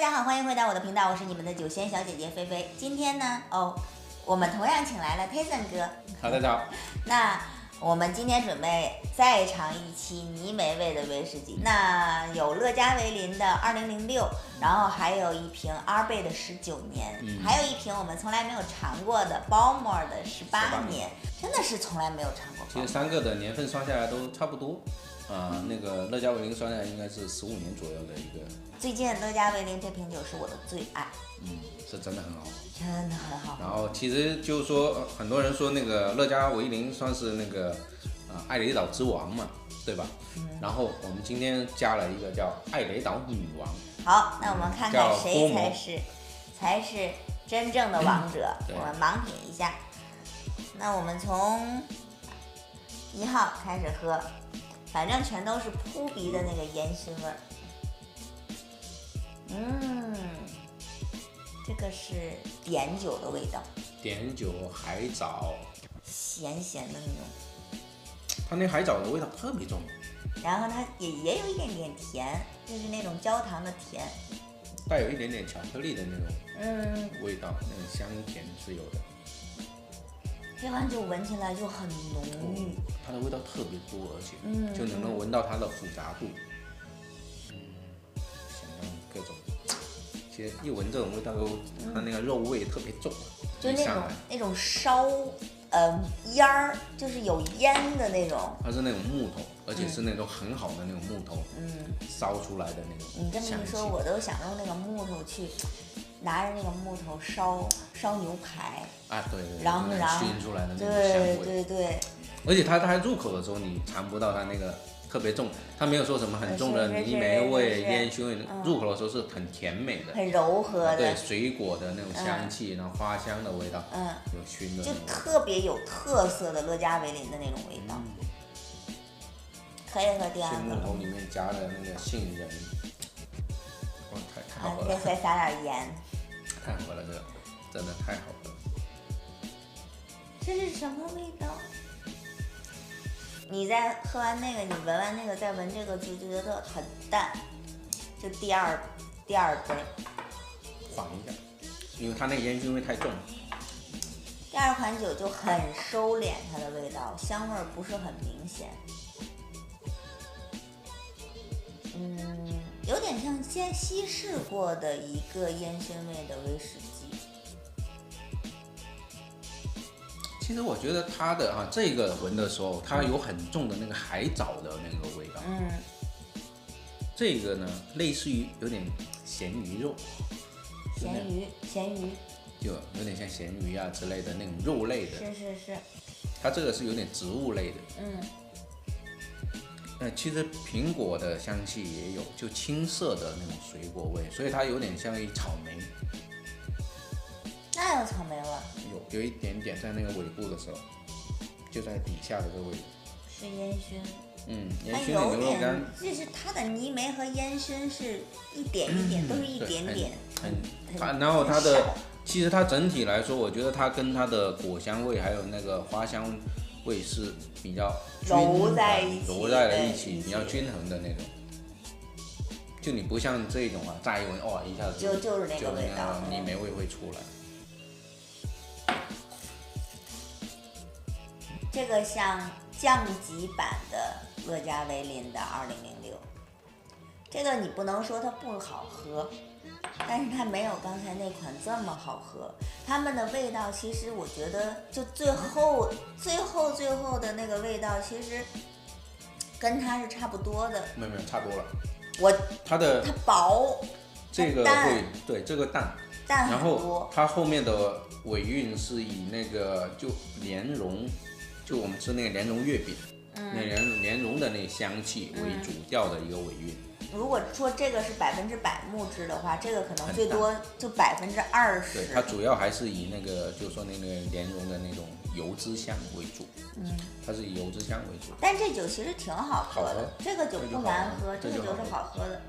家好，欢迎回到我的频道，我是你们的酒仙小姐姐菲菲。今天呢，我们同样请来了 Tyson 哥。好，大家好。那我们今天准备再尝一期泥煤味的威士忌。那有乐嘉维林的2006，然后还有一瓶阿贝的19年，还有一瓶我们从来没有尝过的 Bowmore 的18年，真的是从来没有尝过。其实三个的年份算下来都差不多。那个乐嘉维林算下来应该是15年左右的一个。最近乐嘉维林这瓶酒是我的最爱。是真的很好，真的很好。然后其实就是说，很多人说那个乐嘉维林算是那个艾雷岛之王嘛，对吧？然后我们今天加了一个叫艾雷岛女王。好，那我们看看谁才是真正的王者。我们盲品一下。那我们从1号开始喝，反正全都是扑鼻的那个烟熏味儿。这个是碘酒的味道，碘酒海藻，咸咸的那种。它那海藻的味道特别重，然后它也有一点点甜，就是那种焦糖的甜，带有一点点巧克力的那种味道，那种香甜是有的。这款酒闻起来就很浓郁，它的味道特别多，而且就能够闻到它的复杂度，想到各种，其实一闻这种味道，它那个肉味特别重，就那种烧烟儿，就是有烟的那种。它是那种木头，而且是那种很好的那种木头，烧出来的那种。你这么一说，我都想用那个木头去。拿着那个木头烧牛排对，然后熏出来的那种香味，对。而且它入口的时候，你尝不到它那个特别重，它没有说什么很重的泥煤味、烟熏味，入口的时候是很甜美的，很柔和的，对，水果的那种香气，然后花香的味道，有熏的，就特别有特色的乐嘉维林的那种味道。可以喝第二个。木头里面加了那个杏仁，太好喝了。再撒点盐。太好了，这个真的太好喝了。这是什么味道？你在喝完那个，你闻完那个，再闻这个，就觉得很淡。就第二杯。缓一下，因为它那个烟熏味太重了。第二款酒就很收敛它的味道，香味不是很明显。有点像先稀释过的一个烟熏味的威士忌。其实我觉得它的这个闻的时候，它有很重的那个海藻的那个味道。这个呢，类似于有点咸鱼肉。咸鱼。就有点像咸鱼啊之类的那种肉类的。是。它这个是有点植物类的。其实苹果的香气也有，就青色的那种水果味，所以它有点像一草莓。那有草莓味？有一点点在那个尾部的时候，就在底下的这个位置。是烟熏。烟熏的牛肉干。就是它的泥煤和烟熏是一点一点，都是一点点。然后它的，其实它整体来说，我觉得它跟它的果香味还有那个花香味是比较揉在了一起，比较均衡的那种。就你不像这种乍一闻一下子就是那个味道，泥煤味会出来。这个像降级版的乐嘉维林的2006，这个你不能说它不好喝，但是它没有刚才那款这么好喝。它们的味道其实我觉得就最后的那个味道，其实跟它是差不多的。没有差多了。它薄，这个会对这个淡很多。然后它后面的尾韵是以那个就莲蓉，就我们吃那个莲蓉月饼，那莲蓉的那个香气为主调的一个尾韵。如果说这个是100%木质的话，这个可能最多就20%。对，它主要还是以那个，就是说那个莲蓉的那种油脂香为主。它是以油脂香为主。但这酒其实挺好喝的，这个酒不难喝，这个酒是好喝的。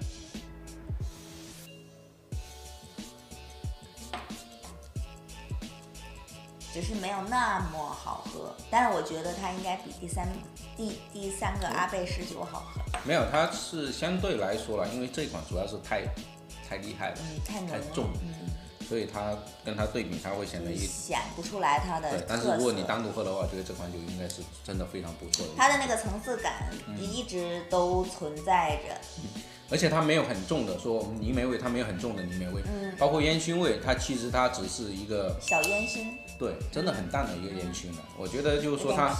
只是没有那么好喝，但是我觉得它应该比第三个阿贝19好喝。没有，它是相对来说啦，因为这款主要是太厉害了，太浓了，太重，所以它跟它对比，它会显得显不出来它的特色。对，但是如果你单独喝的话，我觉得这款酒应该是真的非常不错的。它的那个层次感一直都存在着。而且它没有很重的说泥煤味，它没有很重的泥煤味，包括烟熏味，它其实它只是一个小烟熏，对，真的很淡的一个烟熏了。我觉得就是说它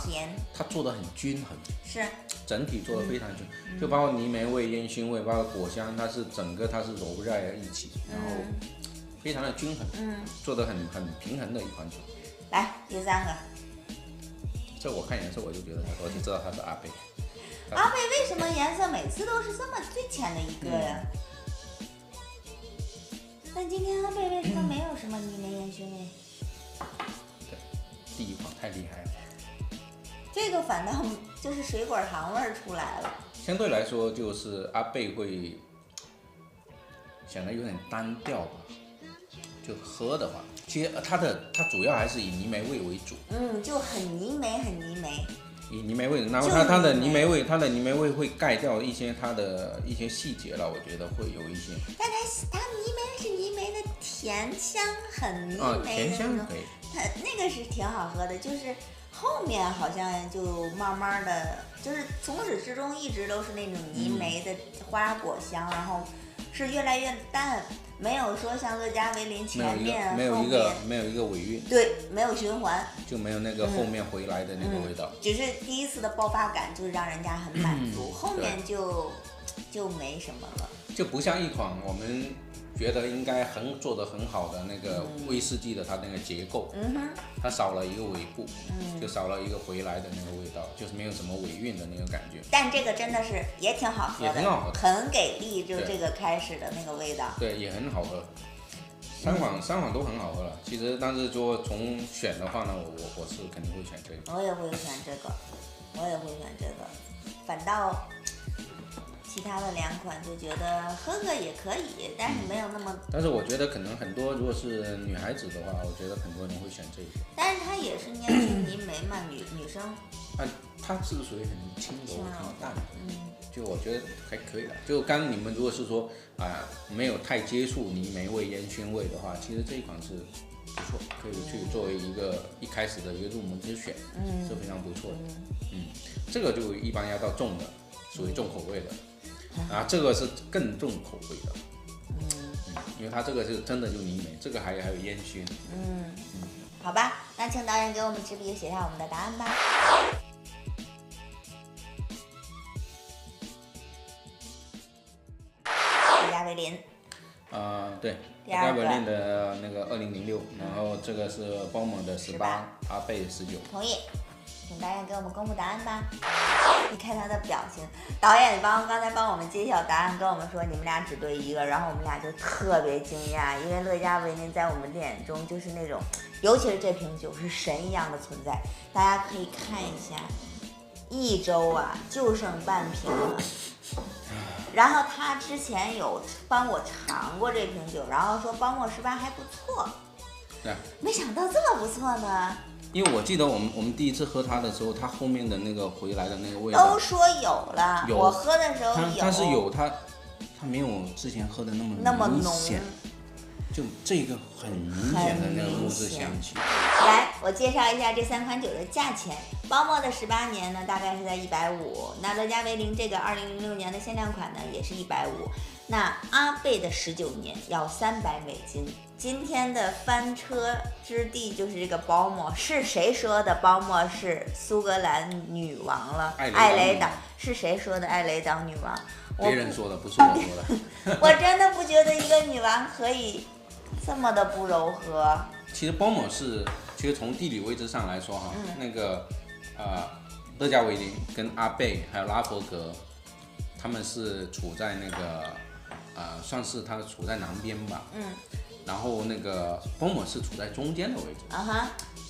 做的很均衡，是整体做的非常均，就包括泥煤味、烟熏味，包括果香，它是整个它是揉在一起，然后非常的均衡，做的很平衡的一款酒。来第三个，这我看颜色我就觉得我就知道它是阿贝。阿贝为什么颜色每次都是这么最浅的一个呀？但今天阿贝为什么没有什么泥煤烟熏味？对，第一款太厉害了。这个反倒就是水果糖味儿出来了。相对来说，就是阿贝会显得有点单调吧。就喝的话，其实它主要还是以泥煤味为主。就很泥煤，很泥煤。以泥煤味，然后它的泥煤味会盖掉一些它的一些细节了，我觉得会有一些。但它泥煤是泥煤的甜香，很泥煤的那种，它那个是挺好喝的，就是后面好像就慢慢的，就是从始至终一直都是那种泥煤的花果香，然后是越来越淡。没有说像乐嘉维林前面没有一个尾韵，对，没有循环，就没有那个后面回来的那个味道，只是第一次的爆发感就让人家很满足，后面就没什么了，就不像一款我们觉得应该做得很好的那个威士忌的它那个结构，它少了一个尾部，就少了一个回来的那个味道，就是没有什么尾韵的那个感觉。但这个真的是也挺好喝的，也很好喝的，很给力，就这个开始的那个味道。对，也很好喝。三款都很好喝了，其实但是说从选的话呢，我是肯定会选这个。我也会选这个，反倒其他的两款就觉得喝喝也可以，但是没有那么。但是我觉得可能很多如果是女孩子的话，我觉得很多人会选这个。但是它也是烟熏泥煤嘛，女生。它是属于很轻柔、很淡的，就我觉得还可以了。就刚你们如果是说没有太接触泥煤味、烟熏味的话，其实这一款是不错，可以去作为一开始的一个入门之选，是非常不错的。这个就一般要到重的，属于重口味的，这个是更重口味的，因为它这个是真的就泥煤，这个还有烟熏。好吧，那请导演给我们执笔写下我们的答案吧。乐嘉维林。对，乐嘉维林的那个2006，然后这个是包某的18，阿贝19。同意，请导演给我们公布答案吧。你看他的表情，导演刚才帮我们揭晓答案，跟我们说你们俩只对一个，然后我们俩就特别惊讶，因为乐嘉维林在我们的眼中就是那种，尤其是这瓶酒是神一样的存在。大家可以看一下，一周就剩半瓶了。然后他之前有帮我尝过这瓶酒，然后说包莫18还不错，没想到这么不错呢。因为我记得我们第一次喝它的时候，它后面的那个回来的那个味道都说有了，我喝的时候有，它是有它没有之前喝的那么浓，就这个很明显的那个木质香气。来，我介绍一下这3款酒的价钱。包莫的18年呢，大概是在150，那乐嘉维林这个2006年的限量款呢，也是150。那阿贝的19年要300美金。今天的翻车之地就是这个包莫，是谁说的包莫是苏格兰女王了？艾雷岛是谁说的艾雷岛女王？别人说的，不是我说的。我真的不觉得一个女王可以这么的不柔和。其实包莫其实从地理位置上来说那个乐嘉维林跟阿贝还有拉佛格，他们是处在那个算是它处在南边吧。然后那个包莫是处在中间的位置。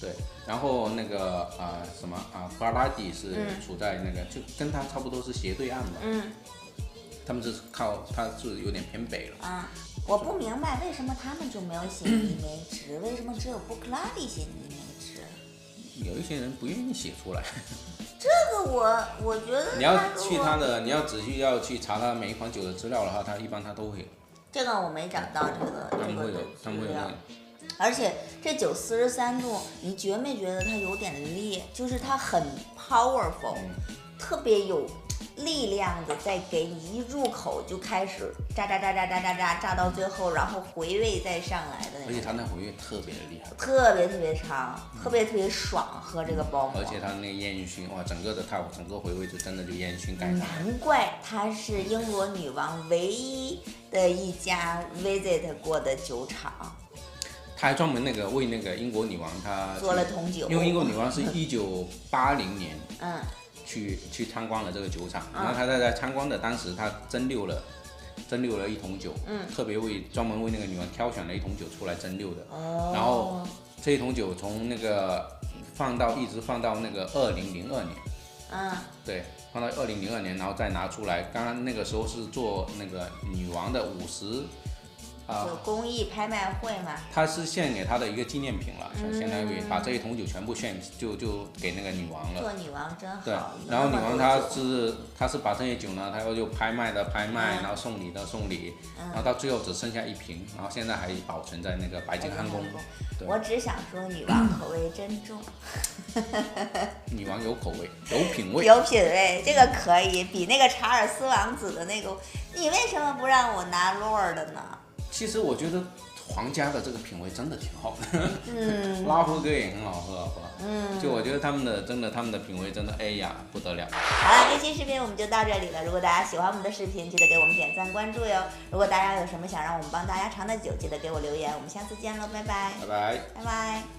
对，然后那个巴拉迪是处在那个就跟它差不多是斜对岸吧。他们是它是有点偏北了。我不明白为什么他们就没有写泥煤值，为什么只有布克拉蒂写泥煤值？有一些人不愿意写出来。这个我觉得你要仔细要去查他每一款酒的资料的话，他一般都会。这个我没找到这个他们会有资料那个。而且这酒43度，你觉没觉得它有点烈？就是它很 powerful，、特别有力量的，在给你一入口就开始炸到最后，然后回味再上来的那种。而且它那回味特别的厉害，特别长，特别爽，喝这个包膜。而且它那个烟熏，哇，整个回味就真的就烟熏盖上。难怪它是英国女王唯一的一家 visit 过的酒厂。他还专门那个为那个英国女王她做了桶酒，因为英国女王是1980年去参观了这个酒厂，然后他在参观的当时他蒸馏了一桶酒，特别专门为那个女王挑选了一桶酒出来蒸馏的，然后这一桶酒从那个一直放到那个2002年，对，放到2002年，然后再拿出来，刚刚那个时候是做那个女王的就公益拍卖会嘛，他是献给他的一个纪念品了，相当于把这一桶酒全部就给那个女王了。做女王真好。对，然后女王她是把这些酒呢，她又拍卖，然后送礼的送礼，然后到最后只剩下1瓶，然后现在还保存在那个白金汉宫。我只想说，女王口味真重。女王有口味，有品味，有品味，这个可以比那个查尔斯王子的那个。你为什么不让我拿 Lord 呢？其实我觉得皇家的这个品味真的挺好的，拉夫哥也很好喝，好吧？就我觉得他们的品味真的，哎呀不得了。好了，这期视频我们就到这里了。如果大家喜欢我们的视频，记得给我们点赞关注哟。如果大家有什么想让我们帮大家尝的酒，记得给我留言。我们下次见喽，拜拜。拜拜。拜拜。